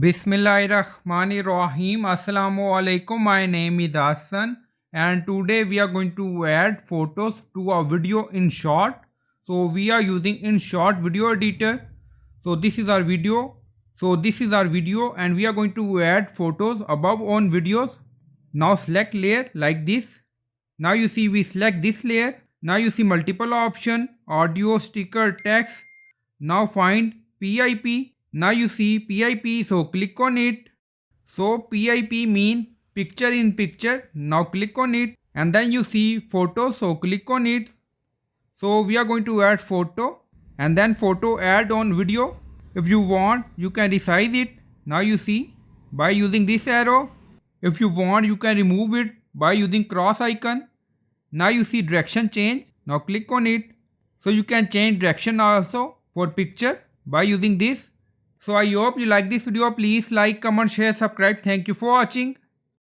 Bismillahirrahmanirrahim. Assalamu alaikum. My name is Hassan and today we are going to add photos to our video InShot. So we are using InShot video editor. So this is our video. And we are going to add photos above on videos. Now select layer like this. Now you see we select this layer. Now you see multiple option, audio, sticker, text. Now find PIP. Now you see PIP, so click on it. So PIP mean picture in picture. Now click on it and then you see photo, so click on it. So we are going to add photo and then photo add on video. If you want you can resize it. Now you see by using this arrow. If you want you can remove it by using cross icon. Now you see direction change. Now click on it. So you can change direction also for picture by using this. So I hope you like this video. Please like, comment, share, subscribe. Thank you for watching.